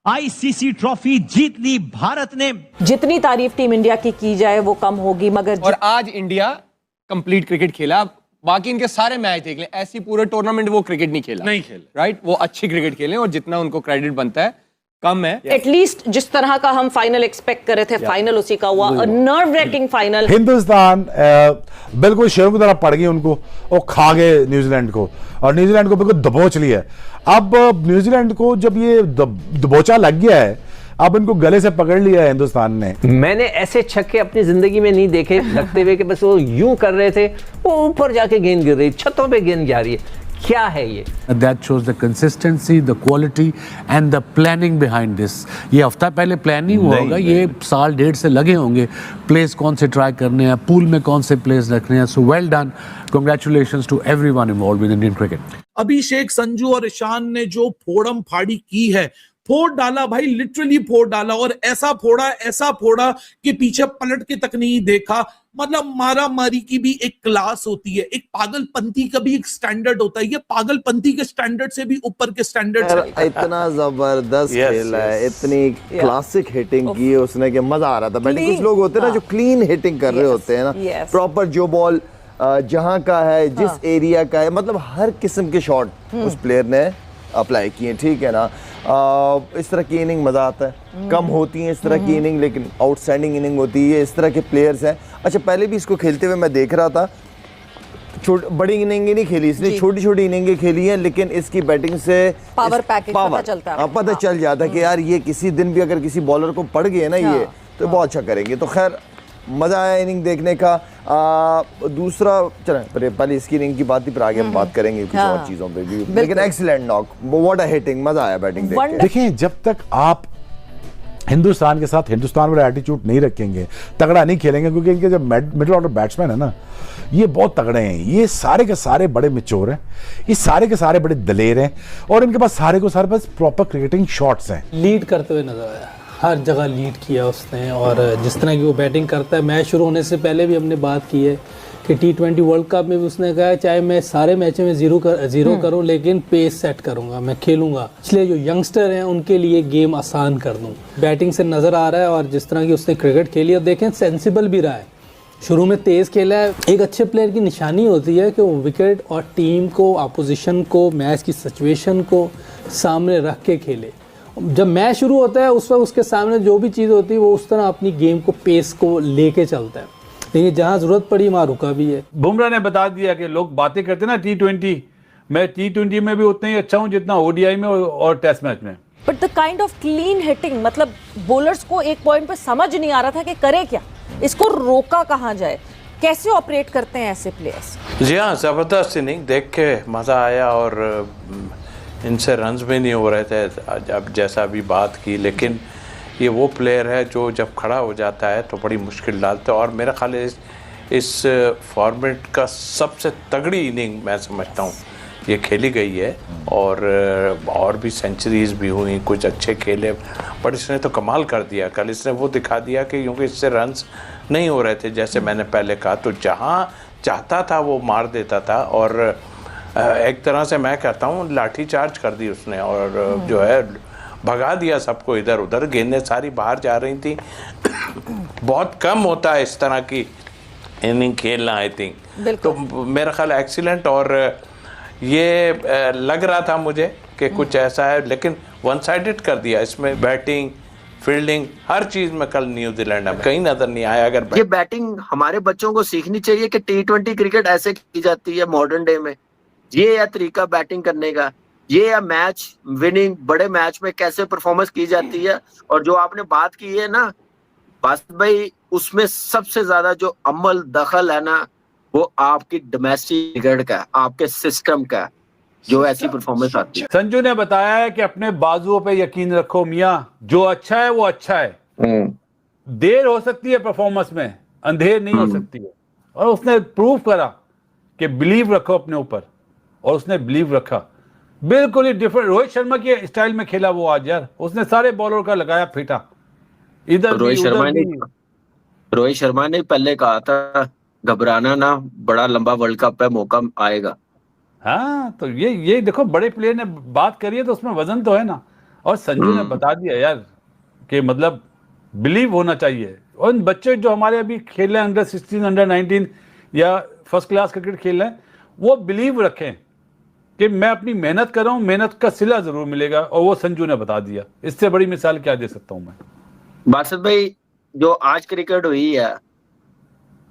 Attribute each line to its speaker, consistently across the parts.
Speaker 1: ICC trophy जीत ली भारत ने।
Speaker 2: जितनी तारीफ टीम इंडिया की जाए वो कम होगी, मगर
Speaker 3: और आज इंडिया कंप्लीट क्रिकेट खेला। बाकी इनके सारे मैच देख लें, ऐसी पूरे टूर्नामेंट वो क्रिकेट नहीं खेला, राइट। वो अच्छी क्रिकेट खेले और जितना उनको क्रेडिट बनता है कम है।
Speaker 2: एटलीस्ट जिस तरह का हम फाइनल एक्सपेक्ट कर रहे थे, फाइनल उसी का हुआ। Nerve ranking final.
Speaker 4: हिंदुस्तान बिल्कुल शेरों की तरह पड़ गई उनको और खा गए न्यूजीलैंड को, और न्यूजीलैंड को बिल्कुल दबोच लिया। अब न्यूजीलैंड को जब ये दबोचा लग गया है, अब इनको गले से पकड़ लिया है हिंदुस्तान ने।
Speaker 5: मैंने ऐसे छक्के अपनी जिंदगी में नहीं देखे लगते हुए कि बस वो यूं कर रहे थे, वो ऊपर जाके गेंद गिर रही, छतों पे गेंद जा रही है। क्या है ये?
Speaker 6: That shows the consistency, the quality and the planning behind this. ये हफ्ता पहले प्लान नहीं हुआ होगा, ये साल डेढ़ से लगे होंगे प्लेस कौन से ट्राई करने हैं, पूल में कौन से प्लेस रखने हैं। So well done, congratulations to everyone involved with Indian cricket.
Speaker 7: अभिषेक, संजू और ईशान ने जो फोड़म फाड़ी की है, फोड़ डाला भाई, लिटरली फोड़ डाला। और ऐसा फोड़ा कि पीछे पलट के तक नहीं देखा। मतलब मारा मारी की भी एक क्लास होती है, एक पागलपंती का भी एक स्टैंडर्ड होता है। ये पागलपंती के स्टैंडर्ड से भी ऊपर के स्टैंडर्ड।
Speaker 8: इतना जबरदस्त खेला है, इतनी क्लासिक हिटिंग की है उसने कि मजा आ रहा था। बैटिंग कुछ लोग होते हैं ना जो क्लीन हिटिंग कर रहे होते हैं ना, प्रॉपर जो बॉल जहां का है, जिस एरिया का है, मतलब हर किस्म के शॉट उस प्लेयर ने अप्लाई किए, ठीक है ना। इस तरह की इनिंग मजा आता है। कम होती है इस तरह की इनिंग, लेकिन आउटस्टैंडिंग इनिंग होती है। इस तरह के प्लेयर्स हैं। अच्छा, पहले भी इसको खेलते हुए मैं देख रहा था, बड़ी इनिंग नहीं खेली इसने, छोटी छोटी इनिंगें खेली हैं, लेकिन इसकी बैटिंग से
Speaker 2: पावर पैकेज
Speaker 8: पता चल जाता है कि यार ये किसी दिन भी अगर किसी बॉलर को पड़ गए ना ये तो बहुत अच्छा करेंगे। तो खैर मजा आया इनिंग देखने का। दूसरा चलें, पहले इसकी इनिंग की बात ही, पर आगे हम बात करेंगे कुछ और चीजों पे भी। लेकिन excellent knock, what a hitting, मजा आया बैटिंग देख के।
Speaker 4: देखिए, जब तक आप हिंदुस्तान के साथ हिंदुस्तान वाला एटीट्यूड नहीं रखेंगे, तगड़ा नहीं खेलेंगे, क्योंकि इनके जो मिडिल ऑर्डर बैट्समैन है ना, ये बहुत तगड़े हैं। ये सारे के सारे बड़े मैच्योर हैं, ये सारे के सारे बड़े दलेर हैं, और इनके पास सारे के सारे पास प्रॉपर क्रिकेटिंग शॉट्स हैं।
Speaker 9: लीड करते हुए नजर आया, हर जगह लीड किया उसने। और जिस तरह की वो बैटिंग करता है, मैच शुरू होने से पहले भी हमने बात की है कि T20 वर्ल्ड कप में भी उसने कहा चाहे मैं सारे मैचों में जीरो करूं, लेकिन पेस सेट करूंगा, मैं खेलूंगा, इसलिए जो यंगस्टर हैं उनके लिए गेम आसान कर दूं। बैटिंग से नज़र आ रहा है, और जिस तरह की उसने क्रिकेट खेली, और देखें सेंसिबल भी रहा है। शुरू में तेज़ खेला है। एक अच्छे प्लेयर की निशानी होती है कि वो विकेट और टीम को, अपोजिशन को, मैच की सिचुएशन को सामने रख के खेले। जब मैच शुरू होता है उस वक्त उसके सामने जो भी चीज़ होती है वो उस तरह अपनी गेम को, पेस को लेके चलता है, लेकिन जहाँ ज़रूरत पड़ी वहाँ रुका भी है।
Speaker 10: बुमराह ने बता दिया कि लोग बातें करते ना T20, मैं T20 में भी उतना ही अच्छा हूँ जितना ODI में और टेस्ट मैच में।
Speaker 2: But the kind of clean hitting, मतलब बॉलर्स को एक पॉइंट पे समझ नहीं आ रहा था कि करे क्या, इसको रोका कहाँ जाए, कैसे ऑपरेट करते हैं ऐसे प्लेयर्स।
Speaker 11: जी हाँ, ज़बरदस्त इनिंग देख के मज़ा आया। और इनसे रन्स भी नहीं हो रहे थे, अब जैसा अभी बात की, लेकिन ये वो प्लेयर है जो जब खड़ा हो जाता है तो बड़ी मुश्किल डालता है। और मेरा ख्याल है इस फॉर्मेट का सबसे तगड़ी इनिंग मैं समझता हूँ ये खेली गई है। और भी सेंचुरीज भी हुई, कुछ अच्छे खेले, पर इसने तो कमाल कर दिया। कल इसने वो दिखा दिया कि क्योंकि इससे रन्स नहीं हो रहे थे, जैसे मैंने पहले कहा, तो जहाँ चाहता था वो मार देता था। और एक तरह से मैं कहता हूँ लाठी चार्ज कर दी उसने, और जो है भगा दिया सबको इधर उधर। गेंदें सारी बाहर जा रही थी। बहुत कम होता है इस तरह की इनिंग खेलना, आई थिंक। तो मेरा ख्याल एक्सीलेंट। और ये लग रहा था मुझे कि कुछ ऐसा है, लेकिन वन साइडेड कर दिया। इसमें बैटिंग, फील्डिंग, हर चीज में कल न्यूजीलैंड में कहीं नजर नहीं आया। अगर
Speaker 5: ये बैटिंग हमारे बच्चों को सीखनी चाहिए कि T20 क्रिकेट ऐसे की जाती है मॉडर्न डे में। ये या तरीका बैटिंग करने का, ये या मैच विनिंग, बड़े मैच में कैसे परफॉर्मेंस की जाती है। और जो आपने बात की है ना बासित भाई, उसमें सबसे ज्यादा जो अमल दखल है ना, वो आपकी डोमेस्टिक क्रिकेट का, आपके सिस्टम का, जो ऐसी परफॉर्मेंस आती है।
Speaker 10: संजू ने बताया है कि अपने बाजुओं पे यकीन रखो मियां, जो अच्छा है वो अच्छा है। देर हो सकती है परफॉर्मेंस में, अंधेर नहीं हो सकती है। और उसने प्रूव करा कि बिलीव रखो अपने ऊपर, और उसने बिलीव रखा। बिल्कुल ही डिफरेंट रोहित शर्मा के स्टाइल में खेला वो आज यार। उसने सारे बॉलर का लगाया फेटा, इधर
Speaker 5: रोहित शर्मा ने पहले कहा था घबराना ना, बड़ा लंबा वर्ल्ड कप है, मौका आएगा।
Speaker 10: हाँ, तो ये देखो बड़े प्लेयर ने बात करी है तो उसमें वजन तो है ना। और संजू ने बता दिया यार कि मतलब बिलीव होना चाहिए। और इन बच्चे जो हमारे अभी खेल रहे हैं अंडर 16, अंडर 19 या फर्स्ट क्लास क्रिकेट खेल रहे हैं, वो बिलीव रखें कि मैं अपनी मेहनत कर रहा हूँ, मेहनत का सिला जरूर मिलेगा। और वो संजू ने बता दिया। इससे बड़ी मिसाल क्या दे सकता हूँ मैं।
Speaker 5: बासित भाई, जो आज क्रिकेट हुई है,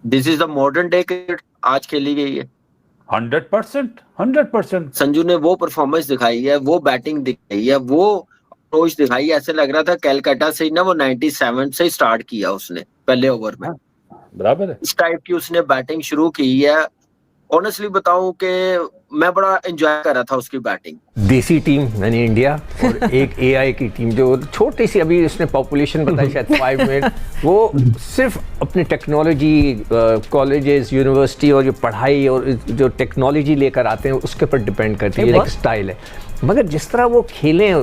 Speaker 5: this is the modern day cricket आज खेली गई है।
Speaker 10: 100%।
Speaker 5: संजू ने वो परफॉर्मेंस दिखाई है, वो बैटिंग दिखाई है, वो अप्रोच दिखाई है। ऐसे लग रहा था कैलकाटा से ही ना, वो 97 से स्टार्ट किया उसने पहले ओवर में।
Speaker 10: बराबर है।
Speaker 5: इस टाइप की उसने बैटिंग शुरू की है। ऑनेस्टली बताऊं कि मैं बड़ा एंजॉय कर रहा था उसकी बैटिंग।
Speaker 12: देसी टीम यानी इंडिया और एक एआई की टीम जो छोटी सी, अभी उसने पॉपुलेशन बताई शायद 5 मिनट, वो सिर्फ अपनी टेक्नोलॉजी, कॉलेजेस, यूनिवर्सिटी और जो पढ़ाई और जो टेक्नोलॉजी लेकर आते हैं उसके ऊपर डिपेंड करती है। एक स्टाइल है, मगर जिस तरह वो खेले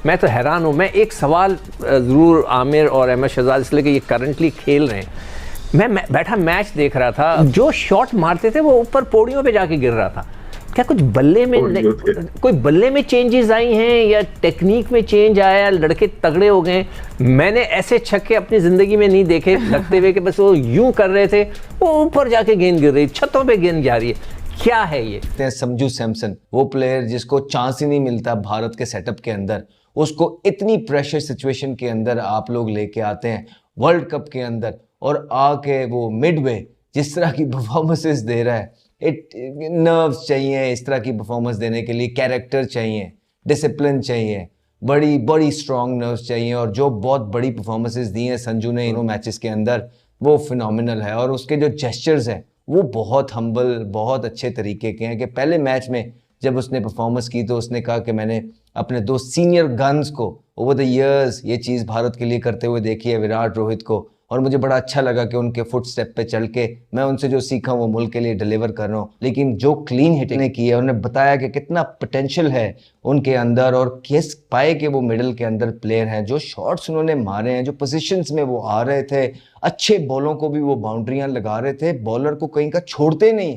Speaker 12: मैं तो हैरान हूँ। मैं एक सवाल ज़रूर आमिर और अहमद शहजाद, इसलिए कि ये करंटली खेल रहे हैं, मैं बैठा मैच देख रहा था, जो शॉट मारते थे वो ऊपर पौड़ियों पे जाके गिर रहा था। क्या कुछ बल्ले में कोई बल्ले में चेंजेस आई हैं या टेक्निक में चेंज आया, लड़के तगड़े हो गए? मैंने ऐसे छक्के अपनी जिंदगी में नहीं देखे लगते हुए कि बस वो यूं कर रहे थे, वो ऊपर जाके गेंद गिर रही, छतों पे गेंद जा रही है। क्या है ये?
Speaker 13: संजू सैमसन, वो प्लेयर जिसको चांस ही नहीं मिलता भारत के सेटअप के अंदर, उसको इतनी प्रेशर सिचुएशन के अंदर आप लोग लेके आते हैं वर्ल्ड कप के अंदर, और आके वो मिडवे जिस तरह की परफॉर्मेंसेस दे रहा है, नर्व्स चाहिए इस तरह की परफॉर्मेंस देने के लिए, कैरेक्टर चाहिए, डिसिप्लिन चाहिए, बड़ी बड़ी स्ट्रॉन्ग नर्व्स चाहिए। और जो बहुत बड़ी परफॉर्मेंसेस दी हैं संजू ने इन मैचेस के अंदर, वो फिनोमिनल है। और उसके जो जेस्चर्स हैं वो बहुत हम्बल, बहुत अच्छे तरीके के हैं। कि पहले मैच में जब उसने परफॉर्मेंस की तो उसने कहा कि मैंने अपने 2 सीनियर गन्स को ओवर द ईयर्स ये चीज़ भारत के लिए करते हुए देखी है, विराट, रोहित को, और मुझे बड़ा अच्छा लगा कि उनके फुट स्टेप पे चल के मैं उनसे जो सीखा वो मुल्क के लिए डिलीवर कर रहा हूँ। लेकिन जो क्लीन हिटिंग ने की है, उन्होंने बताया कि कितना पोटेंशियल है उनके अंदर और किस पाए कि वो मिडिल के अंदर प्लेयर हैं। जो शॉट्स उन्होंने मारे हैं, जो पोजीशंस में वो आ रहे थे, अच्छे बॉलों को भी वो बाउंड्रियां लगा रहे थे, बॉलर को कहीं का छोड़ते नहीं,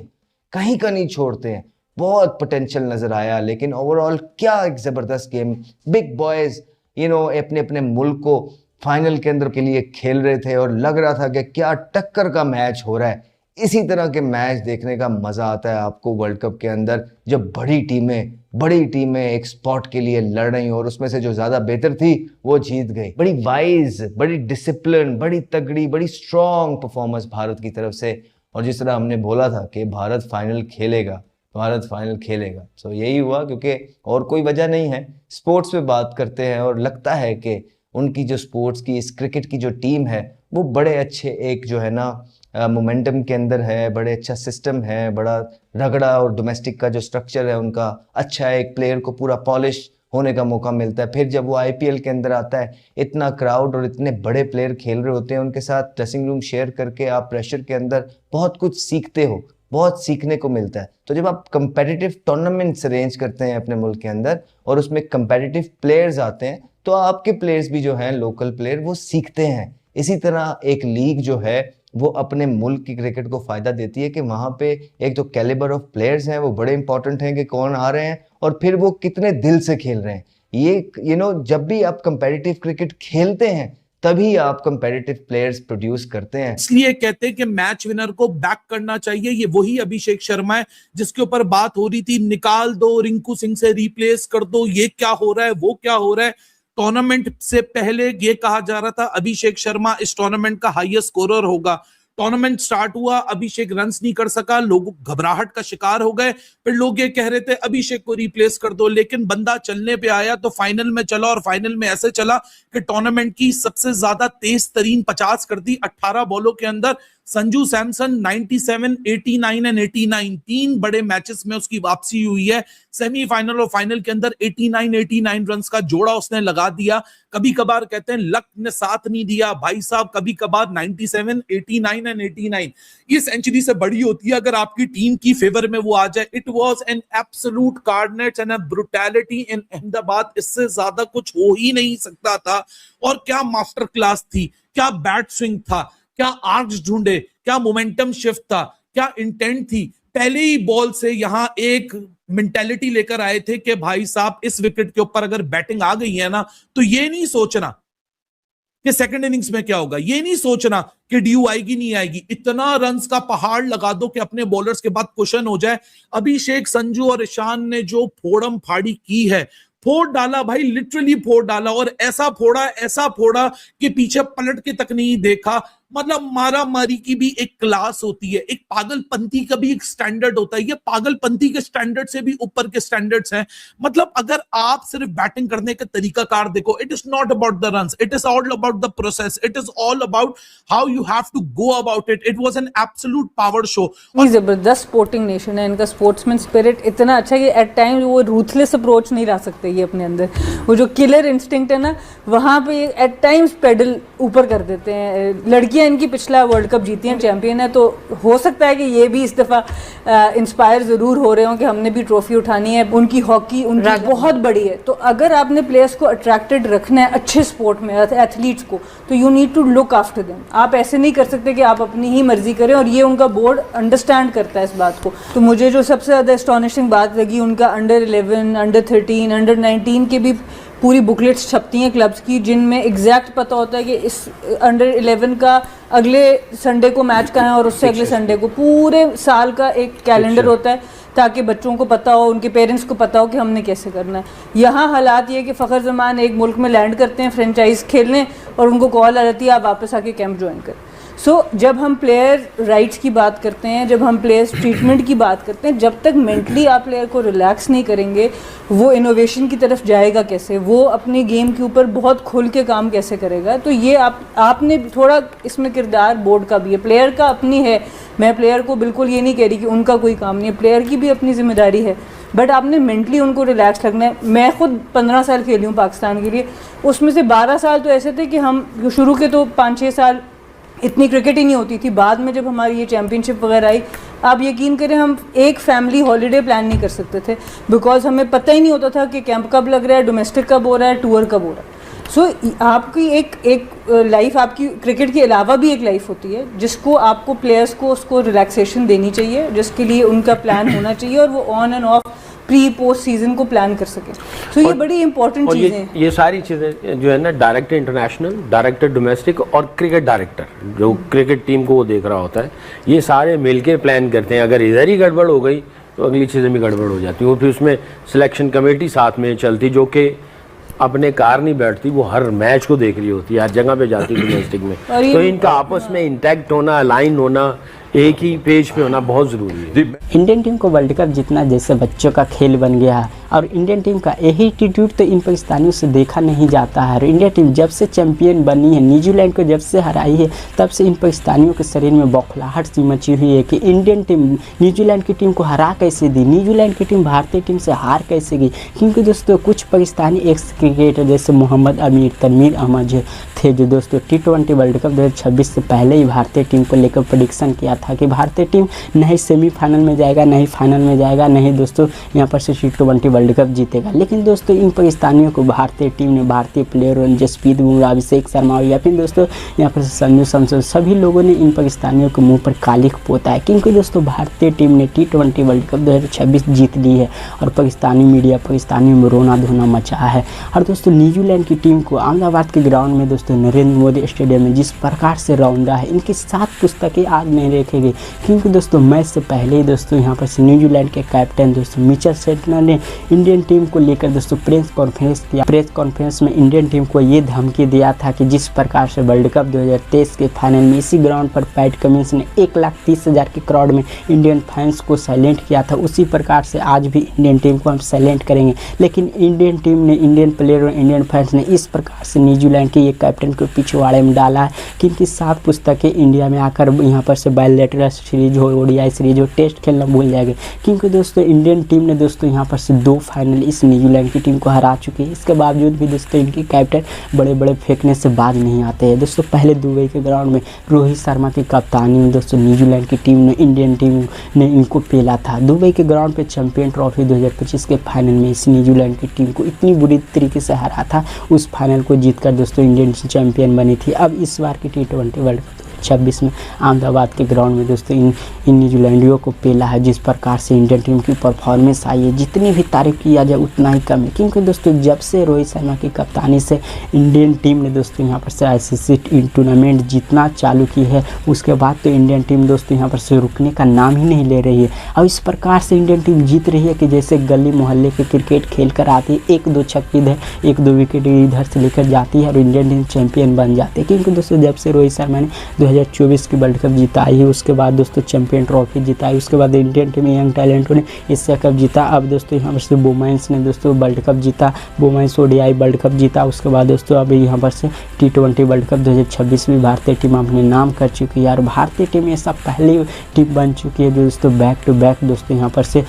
Speaker 13: कहीं का नहीं छोड़ते हैं। बहुत पोटेंशियल नजर आया। लेकिन ओवरऑल क्या एक जबरदस्त गेम, बिग बॉयज अपने अपने मुल्क को फाइनल के अंदर के लिए खेल रहे थे और लग रहा था कि क्या टक्कर का मैच हो रहा है। इसी तरह के मैच देखने का मजा आता है आपको वर्ल्ड कप के अंदर, जब बड़ी टीमें एक स्पॉट के लिए लड़ रही और उसमें से जो ज्यादा बेहतर थी वो जीत गई। बड़ी वाइज, बड़ी डिसिप्लिन, बड़ी तगड़ी, बड़ी स्ट्रॉन्ग परफॉर्मेंस भारत की तरफ से। और जिस तरह हमने बोला था कि भारत फाइनल खेलेगा, तो यही हुआ, क्योंकि और कोई वजह नहीं है। स्पोर्ट्स पे बात करते हैं और लगता है कि उनकी जो स्पोर्ट्स की, इस क्रिकेट की जो टीम है, वो बड़े अच्छे एक जो है ना मोमेंटम के अंदर है, बड़े अच्छा सिस्टम है, बड़ा रगड़ा और डोमेस्टिक का जो स्ट्रक्चर है उनका अच्छा है। एक प्लेयर को पूरा पॉलिश होने का मौका मिलता है। फिर जब वो आईपीएल के अंदर आता है, इतना क्राउड और इतने बड़े प्लेयर खेल रहे होते हैं, उनके साथ ड्रेसिंग रूम शेयर करके आप प्रेशर के अंदर बहुत कुछ सीखते हो, बहुत सीखने को मिलता है। तो जब आप कंपेटिटिव टूर्नामेंट्स अरेंज करते हैं अपने मुल्क के अंदर और उसमें कंपेटिटिव प्लेयर्स आते हैं, तो आपके प्लेयर्स भी जो हैं, लोकल प्लेयर, वो सीखते हैं। इसी तरह एक लीग जो है वो अपने मुल्क की क्रिकेट को फायदा देती है कि वहाँ पे एक तो कैलिबर ऑफ प्लेयर्स हैं वो बड़े इंपॉर्टेंट हैं कि कौन आ रहे हैं और फिर वो कितने दिल से खेल रहे हैं। ये जब भी आप कंपेटिटिव क्रिकेट खेलते हैं तभी आप कंपेटिटिव प्लेयर्स प्रोड्यूस करते हैं।
Speaker 7: इसलिए कहते हैं कि मैच विनर को बैक करना चाहिए। ये वही अभिषेक शर्मा है जिसके ऊपर बात हो रही थी, निकाल दो, रिंकू सिंह से रिप्लेस कर दो, ये क्या हो रहा है, वो क्या हो रहा है। टूर्नामेंट से पहले ये कहा जा रहा था अभिषेक शर्मा इस टूर्नामेंट का हाईएस्ट स्कोरर होगा। टूर्नामेंट स्टार्ट हुआ, अभिषेक रन्स नहीं कर सका, लोग घबराहट का शिकार हो गए। फिर लोग ये कह रहे थे अभिषेक को रिप्लेस कर दो, लेकिन बंदा चलने पे आया तो फाइनल में चला और फाइनल में ऐसे चला कि टूर्नामेंट की सबसे ज्यादा तेज तरीन 50 कर दी 18 बॉलों के अंदर। संजू सैमसन 97, 89 एंड 89 तीन बड़े मैचेस में उसकी वापसी हुई है। सेमीफाइनल और फाइनल के अंदर 89 रन्स का जोड़ा उसने लगा दिया। कभी कभार कहते हैं लक ने साथ नहीं दिया भाई साहब, कभी कभार 97, 89 एंड 89 ये सेंचुरी से बड़ी होती है अगर आपकी टीम की फेवर में वो आ जाए। इट वाज एन एब्सोल्यूट कार्डनेट्स and a brutality in Ahmedabad, इससे ज्यादा कुछ हो ही नहीं सकता था। और क्या मास्टर क्लास थी, क्या बैट स्विंग था, क्या आर्क्स ढूंढे, क्या मोमेंटम शिफ्ट था, क्या इंटेंट थी, पहले ही बॉल से यहां एक मेंटेलिटी लेकर आए थे कि भाई साहब इस विकेट के ऊपर अगर बैटिंग आ गई है ना तो ये नहीं सोचना कि सेकंड इनिंग्स में क्या होगा, ये नहीं सोचना कि ड्यू आएगी नहीं आएगी, इतना रन्स का पहाड़ लगा दो कि अपने बॉलर्स के बाद क्वेश्चन हो जाए। अभिषेक, संजू और ईशान ने जो फोड़म फाड़ी की है, फोड़ डाला भाई, लिटरली फोड़ डाला, और ऐसा फोड़ा कि पीछे पलट के तक नहीं देखा। मतलब मारा मारी की भी एक क्लास होती है, एक पागलपंती का भी एक स्टैंडर्ड होता है। ये पागलपंती के स्टैंडर्ड से भी ऊपर के स्टैंडर्ड्स हैं। मतलब अगर आप सिर्फ बैटिंग करने का तरीका कार देखो, it is not about the runs, it is all about the process, it is all about how you have to go about it. It was an absolute power show.
Speaker 14: जबरदस्त स्पोर्टिंग नेशन है, इनका sportsman spirit इतना अच्छा है कि at time वो ruthless approach नहीं ला सकते ये अपने अंदर। वो जो किलर इंस्टिंक्ट है ना, वहां पे एट टाइम्स पेडल ऊपर कर देते हैं। लड़कियां इनकी पिछला वर्ल्ड कप जीती हैं, चैंपियन है, तो हो सकता है कि ये भी इस दफ़ा इंस्पायर ज़रूर हो रहे हो कि हमने भी ट्रॉफी उठानी है। उनकी हॉकी उनकी बहुत बड़ी है। तो अगर आपने प्लेयर्स को अट्रैक्टेड रखना है अच्छे स्पोर्ट में, एथलीट्स को, तो you need to look after them. आप ऐसे नहीं कर सकते कि आप अपनी ही मर्जी करें, और ये उनका बोर्ड अंडरस्टैंड करता है इस बात को। तो मुझे जो सबसे ज़्यादा एस्टॉनिशिंग बात लगी, उनका अंडर 11, अंडर 13, अंडर 19 के भी पूरी बुकलेट्स छपती हैं क्लब्स की, जिनमें एग्जैक्ट पता होता है कि इस अंडर 11 का अगले संडे को मैच कहाँ है और उससे अगले संडे को, पूरे साल का एक कैलेंडर होता है, ताकि बच्चों को पता हो, उनके पेरेंट्स को पता हो कि हमने कैसे करना है। यहाँ हालात ये कि फ़खर जमान एक मुल्क में लैंड करते हैं फ्रेंचाइज खेलने, और उनको कॉल आ जाती है आप वापस आके कैंप ज्वाइन करें। सो जब हम प्लेयर राइट्स की बात करते हैं, जब हम प्लेयर्स ट्रीटमेंट की बात करते हैं, जब तक मेंटली आप प्लेयर को रिलैक्स नहीं करेंगे, वो इनोवेशन की तरफ जाएगा कैसे, वो अपनी गेम के ऊपर बहुत खुल के काम कैसे करेगा। तो ये आपने थोड़ा इसमें किरदार बोर्ड का भी है, प्लेयर का अपनी है। मैं प्लेयर को बिल्कुल ये नहीं कह रही कि उनका कोई काम नहीं है, प्लेयर की भी अपनी जिम्मेदारी है, बट आपने मेंटली उनको रिलैक्स रखना है। मैं खुद 15 साल खेली हूँ पाकिस्तान के लिए, उसमें से 12 साल तो ऐसे थे कि हम शुरू के तो 5-6 साल इतनी क्रिकेट ही नहीं होती थी। बाद में जब हमारी ये चैम्पियनशिप वगैरह आई, आप यकीन करें हम एक फैमिली हॉलीडे प्लान नहीं कर सकते थे, बिकॉज हमें पता ही नहीं होता था कि कैंप कब लग रहा है, डोमेस्टिक कब हो रहा है, टूर कब हो रहा है। सो आपकी एक लाइफ, आपकी क्रिकेट के अलावा भी एक लाइफ होती है, जिसको आपको प्लेयर्स को उसको रिलैक्सेशन देनी चाहिए, जिसके लिए उनका प्लान होना चाहिए, और वो on end of pre post season को प्लान कर सके। तो ये बड़ी इंपॉर्टेंट चीज़ें हैं।
Speaker 12: ये सारी चीज़ें जो है ना, डायरेक्टर इंटरनेशनल, डायरेक्टर डोमेस्टिक और क्रिकेट डायरेक्टर जो क्रिकेट टीम को वो देख रहा होता है, ये सारे मिलकर प्लान करते हैं। अगर इधर ही गड़बड़ हो गई तो अगली चीज़ें भी गड़बड़ हो जाती हैं। और फिर उसमें सिलेक्शन कमेटी साथ में चलती, जो कि अपने कार नहीं बैठती, वो हर मैच को देख रही होती है, हर जगह पे जाती है डोमेस्टिक में। तो इनका आपस में इंटैक्ट होना, अलाइन होना, एक ही पेज पे होना बहुत ज़रूरी है।
Speaker 15: इंडियन टीम को वर्ल्ड कप जीतना जैसे बच्चों का खेल बन गया है, और इंडियन टीम का यही एटीट्यूड तो इन पाकिस्तानियों से देखा नहीं जाता है। और इंडियन टीम जब से चैंपियन बनी है, न्यूजीलैंड को जब से हराई है, तब से इन पाकिस्तानियों के शरीर में बौखलाहट सी मची हुई है कि इंडियन टीम न्यूजीलैंड की टीम को हरा कैसे दी, न्यूजीलैंड की टीम भारतीय टीम से हार कैसे गई। क्योंकि दोस्तों कुछ पाकिस्तानी एक्स क्रिकेटर जैसे मोहम्मद अमीर, तनवीर अहमद जो थे, जो दोस्तों T20 वर्ल्ड कप 2026 से पहले ही भारतीय टीम को लेकर प्रेडिक्शन किया था कि भारतीय टीम नहीं सेमीफाइनल में जाएगा, नहीं फाइनल में जाएगा, नहीं दोस्तों यहाँ पर से T20 वर्ल्ड कप जीतेगा। लेकिन दोस्तों इन पाकिस्तानियों को भारतीय टीम ने, भारतीय प्लेयरों, जसप्रीत बुमराह, अभिषेक शर्मा या फिर दोस्तों यहाँ पर संजू सैमसन, सभी लोगों ने इन पाकिस्तानियों के मुँह पर कालिख पोता है। क्योंकि दोस्तों भारतीय टीम ने T20 वर्ल्ड कप 2026 जीत ली है, और पाकिस्तानी मीडिया, पाकिस्तानी में रोना धोना मचा है। और दोस्तों न्यूजीलैंड की टीम को अहमदाबाद के ग्राउंड में दोस्तों नरेंद्र मोदी स्टेडियम में जिस प्रकार से रौंदा है, इनकी 7 पुस्तकें आज नहीं रखेगी। क्योंकि दोस्तों मैच से पहले ही दोस्तों यहाँ पर से न्यूजीलैंड के कैप्टन दोस्तों मिचेल सेटनर ने इंडियन टीम को लेकर दोस्तों प्रेस कॉन्फ्रेंस किया। प्रेस कॉन्फ्रेंस में इंडियन टीम को ये धमकी दिया था कि जिस प्रकार से वर्ल्ड कप 2023 के फाइनल में इसी ग्राउंड पर पैट कमिंस ने 1,30,000 के क्राउड में इंडियन फैंस को साइलेंट किया था, उसी प्रकार से आज भी इंडियन टीम को हम साइलेंट करेंगे। लेकिन इंडियन टीम ने, इंडियन प्लेयर और इंडियन फैंस ने इस प्रकार से न्यूजीलैंड के ये कैप्टन को पिछवाड़े में डाला है कि इनकी 7 पुस्तकें इंडिया में आकर यहाँ पर से बायलैटरल सीरीज हो, ODI सीरीज हो, टेस्ट खेलना भूल जाएंगे। क्योंकि दोस्तों इंडियन टीम ने दोस्तों यहाँ पर से 2 फाइनल इस न्यूजीलैंड की टीम को हरा चुकी है। इसके बावजूद भी दोस्तों इनके कैप्टन बड़े बड़े फेंकने से बाज नहीं आते हैं। दोस्तों पहले दुबई के ग्राउंड में रोहित शर्मा की कप्तानी में दोस्तों न्यूजीलैंड की टीम ने, इंडियन टीम ने इनको पेला था। दुबई के ग्राउंड पे चैंपियन ट्रॉफी 2025 के फाइनल में इस न्यूजीलैंड की टीम को इतनी बुरी तरीके से हरा था, उस फाइनल को जीतकर दोस्तों इंडियन चैंपियन बनी थी। अब इस बार की T20 वर्ल्ड कप 2026 में अहमदाबाद के ग्राउंड में दोस्तों इन न्यूजीलैंडियों को पेला है। जिस प्रकार से इंडियन टीम की परफॉर्मेंस आई है, जितनी भी तारीफ किया जाए उतना ही कम है, क्योंकि दोस्तों जब से रोहित शर्मा की कप्तानी से इंडियन टीम ने दोस्तों यहाँ पर से ICC टूर्नामेंट जीतना चालू की है, उसके बाद तो इंडियन टीम दोस्तों यहाँ पर से रुकने का नाम ही नहीं ले रही है। और इस प्रकार से इंडियन टीम जीत रही है कि जैसे गली मोहल्ले के क्रिकेट खेल कर आती है, 1-2 छक्के इधर 1-2 विकेट इधर से लेकर जाती है और इंडियन टीम चैंपियन बन जाती है। क्योंकि दोस्तों जब से रोहित शर्मा ने 2024 की वर्ल्ड कप जिताई है, उसके बाद दोस्तों चैंपियन ट्रॉफी जिताई, उसके बाद इंडियन टीम यंग टैलेंटों ने एशिया कप जीता, अब दोस्तों यहाँ पर से वुमेन्स ने दोस्तों वर्ल्ड कप जीता, वुमेन्स ODI वर्ल्ड कप जीता, उसके बाद दोस्तों अभी यहाँ पर से T20 वर्ल्ड कप 2026 में भारतीय टीम अपने नाम कर चुकी है। और भारतीय टीम ऐसा पहली टीम बन चुकी है दोस्तों बैक टू बैक दोस्तों यहाँ पर से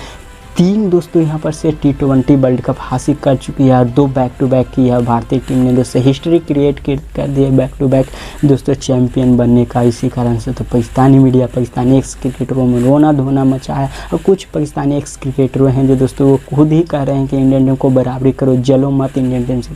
Speaker 15: 3 दोस्तों यहाँ पर से T20 वर्ल्ड कप हासिल कर चुकी है और 2 बैक टू बैक की है भारतीय टीम ने दोस्तों, हिस्ट्री क्रिएट कर दी है बैक टू बैक दोस्तों चैंपियन बनने का। इसी कारण से तो पाकिस्तानी मीडिया पाकिस्तानी एक्स क्रिकेटरों में रोना धोना मचा है और कुछ पाकिस्तानी एक्स क्रिकेटरों हैं जो दोस्तों वो खुद ही कह रहे हैं कि इंडियन टीम को बराबरी करो, जलो मत इंडियन टीम से।